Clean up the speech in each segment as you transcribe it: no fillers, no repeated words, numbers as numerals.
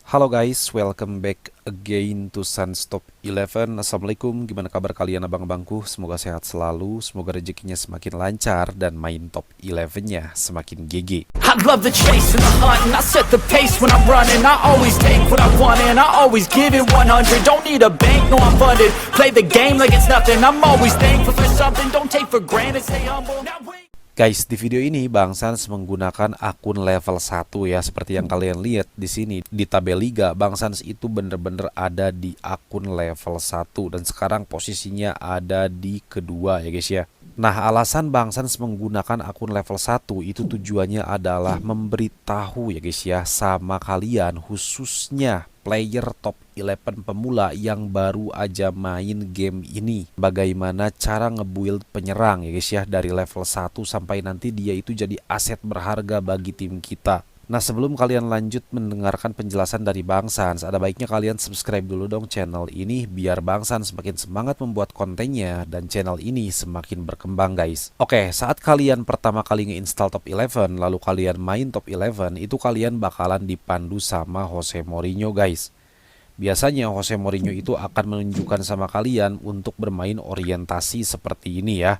Halo guys, welcome back again to Sunstop 11. Assalamualaikum, gimana kabar kalian abang-abangku? Semoga sehat selalu, semoga rezekinya semakin lancar dan main top 11-nya semakin GG. I love the chase and the hunt, and I set the pace when I'm running. I always take what I want and I always give it 100. Don't need a bank, no I'm funded. Play the game like it's nothing. I'm always thankful for something. Don't take for granted, stay humble. Now wait. Guys, di video ini Bang Sans menggunakan akun level 1 ya, seperti yang kalian lihat di sini di tabel liga. Bang Sans itu bener-bener ada di akun level 1 dan sekarang posisinya ada di kedua ya guys ya. Nah, alasan Bang Sans menggunakan akun level 1 itu tujuannya adalah memberitahu ya guys ya sama kalian, khususnya player top 11 pemula yang baru aja main game ini, bagaimana cara ngebuild penyerang ya guys ya dari level 1 sampai nanti dia itu jadi aset berharga bagi tim kita. Nah, sebelum kalian lanjut mendengarkan penjelasan dari Bang Sans, ada baiknya kalian subscribe dulu dong channel ini biar Bang Sans semakin semangat membuat kontennya dan channel ini semakin berkembang guys. Oke, saat kalian pertama kali nge-install top 11 lalu kalian main top 11, itu kalian bakalan dipandu sama Jose Mourinho guys. Biasanya Jose Mourinho itu akan menunjukkan sama kalian untuk bermain orientasi seperti ini ya.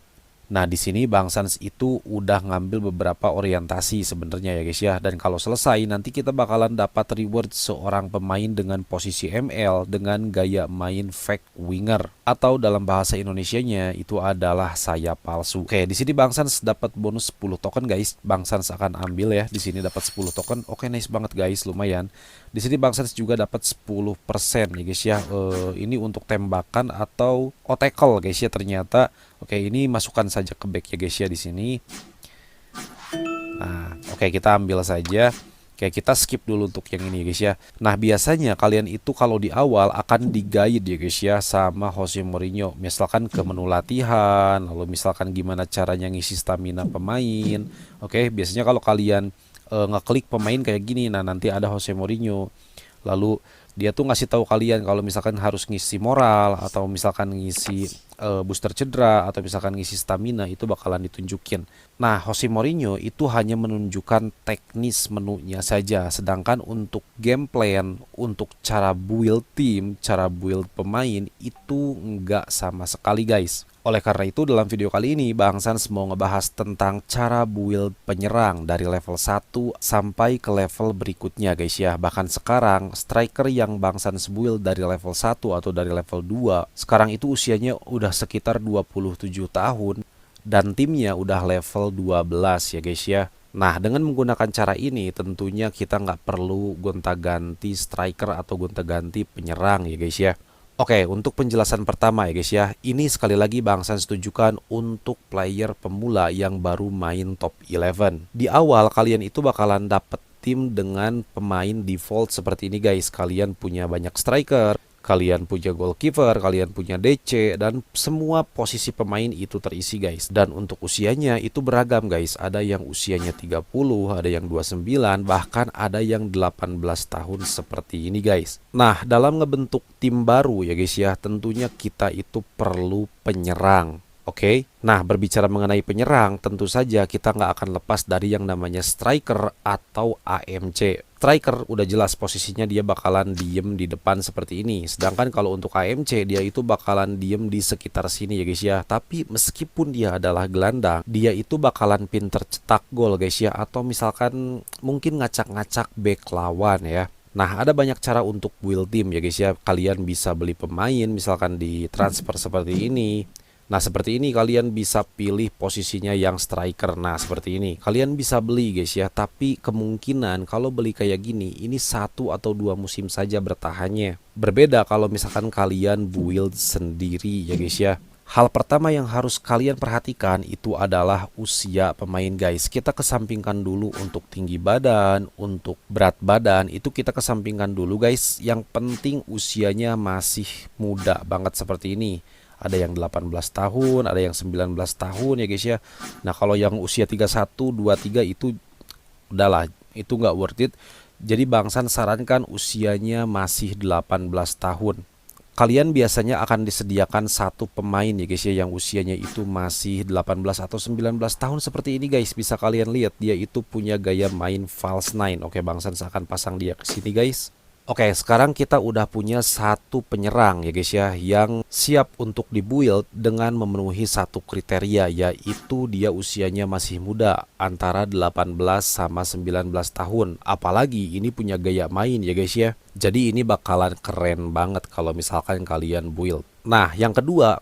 Nah, di sini Bang Sans itu udah ngambil beberapa orientasi sebenarnya ya guys ya. Dan kalau selesai nanti kita bakalan dapat reward seorang pemain dengan posisi ML dengan gaya main fake winger, atau dalam bahasa Indonesianya itu adalah sayap palsu. Oke, di sini Bang Sans dapat bonus 10 token guys. Bang Sans akan ambil ya. Di sini dapat 10 token. Oke, nice banget guys, lumayan. Di sini Bang Sans juga dapat 10% ya guys ya. Ini untuk tembakan atau tackle guys ya ternyata. Oke, ini masukkan saja ke back ya guys ya di sini. Nah, oke kita ambil saja. Oke, kita skip dulu untuk yang ini guys ya. Nah, biasanya kalian itu kalau di awal akan di-guide ya guys ya sama Jose Mourinho. Misalkan ke menu latihan, lalu misalkan gimana caranya ngisi stamina pemain. Oke, biasanya kalau kalian ngeklik pemain kayak gini, nah nanti ada Jose Mourinho. Lalu dia tuh ngasih tahu kalian kalau misalkan harus ngisi moral atau misalkan ngisi booster cedera atau misalkan ngisi stamina, itu bakalan ditunjukin. Nah, Jose Mourinho itu hanya menunjukkan teknis menunya saja, sedangkan untuk game plan, untuk cara build tim, cara build pemain itu enggak sama sekali guys. Oleh karena itu dalam video kali ini Bang Sans mau ngebahas tentang cara build penyerang dari level 1 sampai ke level berikutnya guys ya. Bahkan sekarang striker yang Bang Sans build dari level 1 atau dari level 2 sekarang itu usianya udah sekitar 27 tahun dan timnya udah level 12 ya guys ya. Nah, dengan menggunakan cara ini tentunya kita nggak perlu gonta-ganti striker atau gonta-ganti penyerang ya guys ya. Oke, untuk penjelasan pertama ya guys ya, ini sekali lagi Bang Sans tujukan untuk player pemula yang baru main top 11. Di awal kalian itu bakalan dapet tim dengan pemain default seperti ini guys. Kalian punya banyak striker, kalian punya goalkeeper, kalian punya DC, dan semua posisi pemain itu terisi guys. Dan untuk usianya itu beragam guys. Ada yang usianya 30, ada yang 29, bahkan ada yang 18 tahun seperti ini guys. Nah, dalam ngebentuk tim baru ya guys ya, tentunya kita itu perlu penyerang. Oke, nah berbicara mengenai penyerang, tentu saja kita nggak akan lepas dari yang namanya striker atau AMC. Striker udah jelas posisinya dia bakalan diem di depan seperti ini. Sedangkan kalau untuk AMC dia itu bakalan diem di sekitar sini ya guys ya. Tapi meskipun dia adalah gelandang, dia itu bakalan pinter cetak gol guys ya. Atau misalkan mungkin ngacak-ngacak back lawan ya. Nah, ada banyak cara untuk build tim ya guys ya. Kalian bisa beli pemain misalkan di transfer seperti ini. Nah, seperti ini kalian bisa pilih posisinya yang striker. Nah, seperti ini kalian bisa beli guys ya. Tapi kemungkinan kalau beli kayak gini, ini 1 atau 2 musim saja bertahannya. Berbeda kalau misalkan kalian build sendiri ya guys ya. Hal pertama yang harus kalian perhatikan itu adalah usia pemain guys. Kita kesampingkan dulu untuk tinggi badan, untuk berat badan, itu kita kesampingkan dulu guys. Yang penting usianya masih muda banget seperti ini. Ada yang 18 tahun, ada yang 19 tahun ya guys ya. Nah, kalau yang usia 31, 23 itu udahlah, itu nggak worth it. Jadi Bang Sans sarankan usianya masih 18 tahun. Kalian biasanya akan disediakan satu pemain ya guys ya yang usianya itu masih 18 atau 19 tahun seperti ini guys. Bisa kalian lihat dia itu punya gaya main false nine. Oke, Bang Sans akan pasang dia ke sini guys. Oke, sekarang kita udah punya satu penyerang ya guys ya, yang siap untuk dibuild dengan memenuhi satu kriteria, yaitu dia usianya masih muda, antara 18 sama 19 tahun. Apalagi ini punya gaya main ya guys ya. Jadi ini bakalan keren banget kalau misalkan kalian build. Nah, yang kedua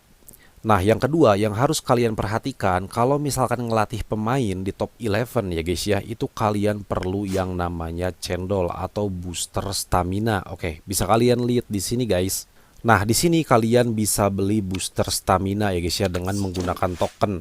yang harus kalian perhatikan kalau misalkan ngelatih pemain di top 11 ya guys ya, itu kalian perlu yang namanya cendol atau booster stamina. Oke, bisa kalian lihat di sini guys. Nah, di sini kalian bisa beli booster stamina ya guys ya dengan menggunakan token.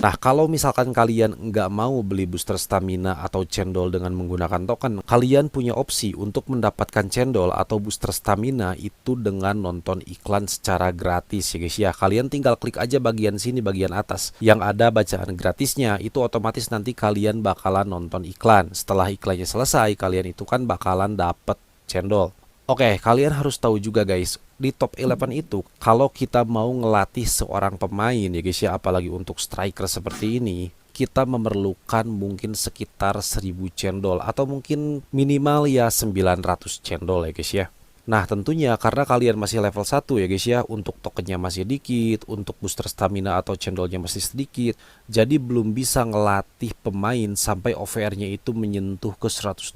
Nah, kalau misalkan kalian nggak mau beli booster stamina atau cendol dengan menggunakan token, kalian punya opsi untuk mendapatkan cendol atau booster stamina itu dengan nonton iklan secara gratis ya guys ya. Kalian tinggal klik aja bagian sini, bagian atas yang ada bacaan gratisnya, itu otomatis nanti kalian bakalan nonton iklan. Setelah iklannya selesai, kalian itu kan bakalan dapet cendol. Oke, kalian harus tahu juga guys, di top 11 itu kalau kita mau ngelatih seorang pemain ya guys ya, apalagi untuk striker seperti ini, kita memerlukan mungkin sekitar 1000 cendol atau mungkin minimal ya 900 cendol ya guys ya. Nah, tentunya karena kalian masih level 1 ya guys ya, untuk tokennya masih dikit, untuk booster stamina atau cendolnya masih sedikit, jadi belum bisa ngelatih pemain sampai OVR-nya itu menyentuh ke 180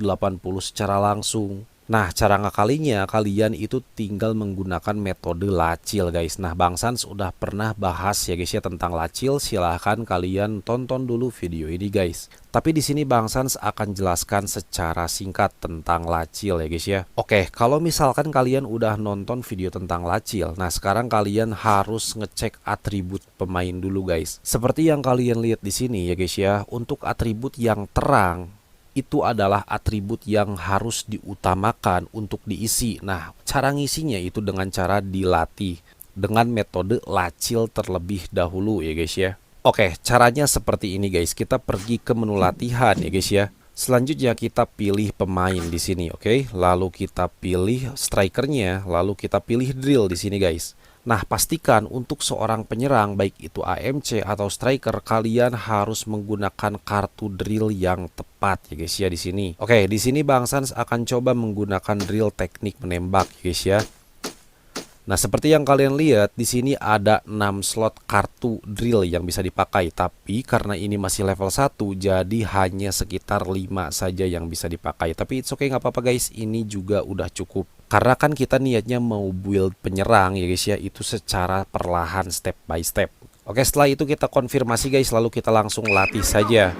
secara langsung. Nah, cara ngakalinya kalian itu tinggal menggunakan metode lacil guys. Nah, Bang Sans udah pernah bahas ya guys ya tentang lacil. Silahkan kalian tonton dulu video ini guys. Tapi di sini Bang Sans akan jelaskan secara singkat tentang lacil ya guys ya. Oke, kalau misalkan kalian udah nonton video tentang lacil, nah sekarang kalian harus ngecek atribut pemain dulu guys. Seperti yang kalian lihat di sini ya guys ya, untuk atribut yang terang itu adalah atribut yang harus diutamakan untuk diisi. Nah, cara ngisinya itu dengan cara dilatih dengan metode lacil terlebih dahulu ya guys ya. Oke, caranya seperti ini guys. Kita pergi ke menu latihan ya guys ya. Selanjutnya kita pilih pemain di sini, oke. Lalu kita pilih strikernya, lalu kita pilih drill di sini guys. Nah, pastikan untuk seorang penyerang baik itu AMC atau striker, kalian harus menggunakan kartu drill yang tepat ya guys ya di sini. Oke, di sini Bang Sans akan coba menggunakan drill teknik menembak ya guys ya. Nah, seperti yang kalian lihat di sini ada 6 slot kartu drill yang bisa dipakai, tapi karena ini masih level 1 jadi hanya sekitar 5 saja yang bisa dipakai. Tapi it's okay, nggak apa-apa guys, ini juga udah cukup. Karena kan kita niatnya mau build penyerang ya guys ya, itu secara perlahan step by step. Oke, setelah itu kita konfirmasi guys, lalu kita langsung latih saja.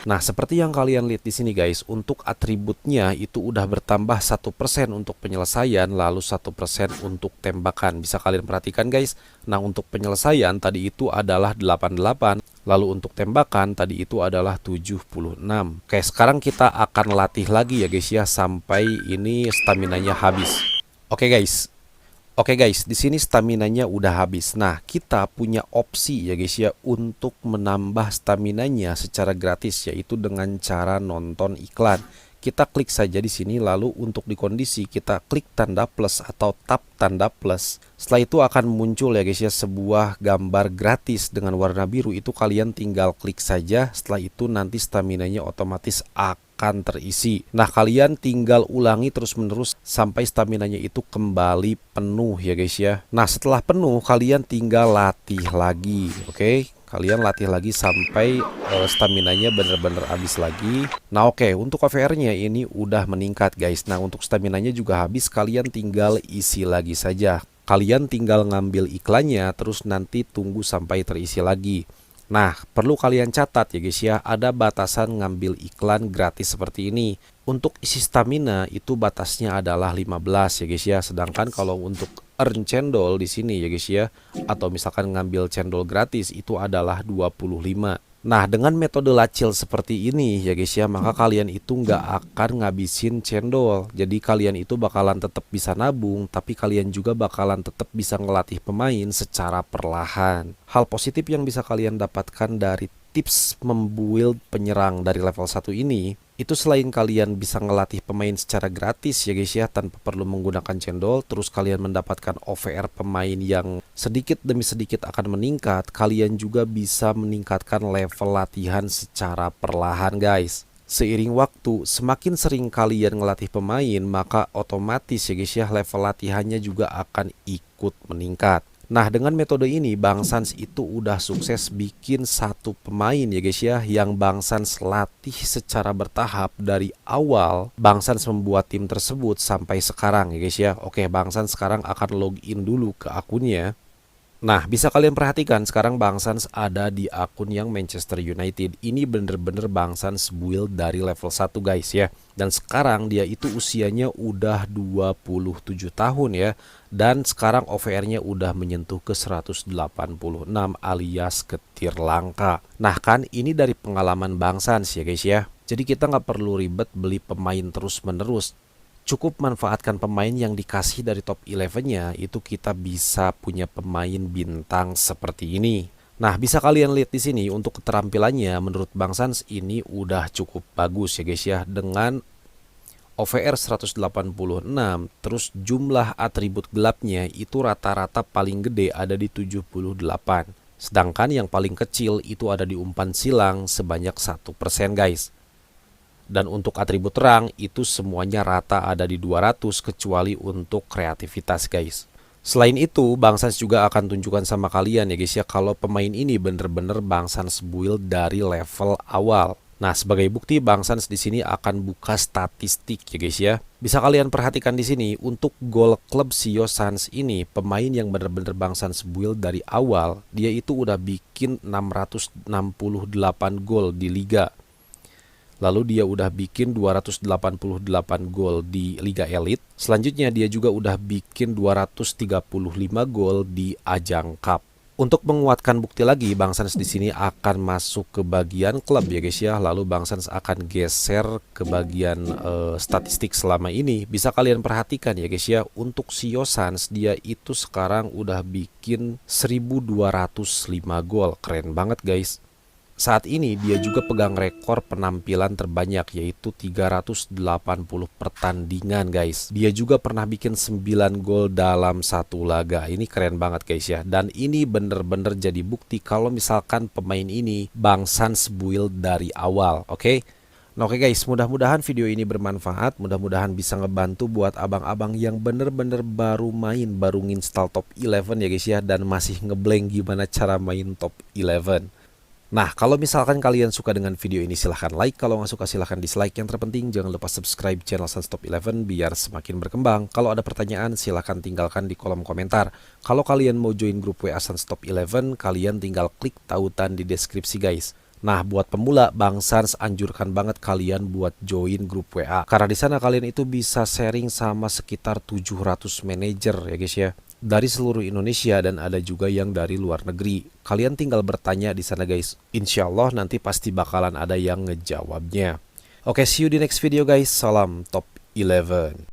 Nah, seperti yang kalian lihat di sini guys, untuk atributnya itu udah bertambah 1% untuk penyelesaian, lalu 1% untuk tembakan. Bisa kalian perhatikan guys. Nah, untuk penyelesaian tadi itu adalah 88, lalu untuk tembakan tadi itu adalah 76. Oke, sekarang kita akan latih lagi ya guys ya sampai ini staminanya habis. Oke guys, di sini staminanya udah habis. Nah, kita punya opsi ya guys ya untuk menambah staminanya secara gratis, yaitu dengan cara nonton iklan. Kita klik saja di sini, lalu untuk di kondisi kita klik tanda plus atau tap tanda plus. Setelah itu akan muncul ya guys ya sebuah gambar gratis dengan warna biru, itu kalian tinggal klik saja. Setelah itu nanti staminanya otomatis akan terisi. Nah, kalian tinggal ulangi terus-menerus sampai staminanya itu kembali penuh ya guys ya. Nah, setelah penuh kalian tinggal latih lagi, oke? Kalian latih lagi sampai staminanya bener-bener habis lagi. Nah, oke, untuk OVR-nya ini udah meningkat guys. Nah, untuk staminanya juga habis, kalian tinggal isi lagi saja. Kalian tinggal ngambil iklannya terus nanti tunggu sampai terisi lagi. Nah, perlu kalian catat ya guys ya, ada batasan ngambil iklan gratis seperti ini. Untuk isi stamina itu batasnya adalah 15 ya guys ya. Sedangkan kalau untuk earn cendol di sini ya guys ya, atau misalkan ngambil cendol gratis itu adalah 25. Nah, dengan metode lacil seperti ini ya guys ya, maka kalian itu nggak akan ngabisin cendol. Jadi kalian itu bakalan tetap bisa nabung, tapi kalian juga bakalan tetap bisa ngelatih pemain secara perlahan. Hal positif yang bisa kalian dapatkan dari tips membuild penyerang dari level 1 ini, itu selain kalian bisa ngelatih pemain secara gratis ya guys ya, tanpa perlu menggunakan cendol, terus kalian mendapatkan OVR pemain yang sedikit demi sedikit akan meningkat, kalian juga bisa meningkatkan level latihan secara perlahan guys. Seiring waktu, semakin sering kalian ngelatih pemain, maka otomatis ya guys ya, level latihannya juga akan ikut meningkat. Nah, dengan metode ini Bang Sans itu udah sukses bikin satu pemain ya guys ya, yang Bang Sans latih secara bertahap dari awal Bang Sans membuat tim tersebut sampai sekarang ya guys ya. Oke, Bang Sans sekarang akan login dulu ke akunnya. Nah, bisa kalian perhatikan sekarang Bang Sans ada di akun yang Manchester United. Ini bener-bener Bang Sans build dari level 1 guys ya. Dan sekarang dia itu usianya udah 27 tahun ya. Dan sekarang OVR-nya udah menyentuh ke 186 alias ketir langka. Nah kan ini dari pengalaman Bang Sans ya guys ya. Jadi kita nggak perlu ribet beli pemain terus-menerus. Cukup manfaatkan pemain yang dikasih dari top 11-nya, itu kita bisa punya pemain bintang seperti ini. Nah, bisa kalian lihat di sini untuk keterampilannya menurut Bang Sans ini udah cukup bagus ya guys ya, dengan OVR 186, terus jumlah atribut gelapnya itu rata-rata paling gede ada di 78. Sedangkan yang paling kecil itu ada di umpan silang sebanyak 1% guys. Dan untuk atribut terang itu semuanya rata ada di 200 kecuali untuk kreativitas guys. Selain itu Bang Sans juga akan tunjukkan sama kalian ya guys ya, kalau pemain ini bener-bener Bang Sans build dari level awal. Nah, sebagai bukti Bang Sans di sini akan buka statistik ya guys ya. Bisa kalian perhatikan di sini untuk gol klub Sio Sans ini, pemain yang bener-bener Bang Sans build dari awal, dia itu udah bikin 668 gol di liga. Lalu dia udah bikin 288 gol di Liga Elite. Selanjutnya dia juga udah bikin 235 gol di Ajang Cup. Untuk menguatkan bukti lagi, Bang Sans di sini akan masuk ke bagian klub ya guys ya. Lalu Bang Sans akan geser ke bagian statistik selama ini. Bisa kalian perhatikan ya guys ya, untuk Sio Sans dia itu sekarang udah bikin 1205 gol. Keren banget guys. Saat ini dia juga pegang rekor penampilan terbanyak yaitu 380 pertandingan guys. Dia juga pernah bikin 9 gol dalam satu laga. Ini keren banget guys ya. Dan ini bener-bener jadi bukti kalau misalkan pemain ini Bang Sans build dari awal. Oke? Nah, oke guys, mudah-mudahan video ini bermanfaat. Mudah-mudahan bisa ngebantu buat abang-abang yang bener-bener baru main, baru nginstal top 11 ya guys ya. Dan masih ngeblank gimana cara main top 11. Nah, kalau misalkan kalian suka dengan video ini silahkan like, kalau nggak suka silahkan dislike. Yang terpenting jangan lupa subscribe channel Sans Top 11 biar semakin berkembang. Kalau ada pertanyaan silahkan tinggalkan di kolom komentar. Kalau kalian mau join grup WA Sans Top 11, kalian tinggal klik tautan di deskripsi guys. Nah, buat pemula, Bang Sans anjurkan banget kalian buat join grup WA. Karena di sana kalian itu bisa sharing sama sekitar 700 manajer ya guys ya. Dari seluruh Indonesia dan ada juga yang dari luar negeri. Kalian tinggal bertanya di sana guys. Insya Allah nanti pasti bakalan ada yang ngejawabnya. Oke, see you di next video guys. Salam Top 11.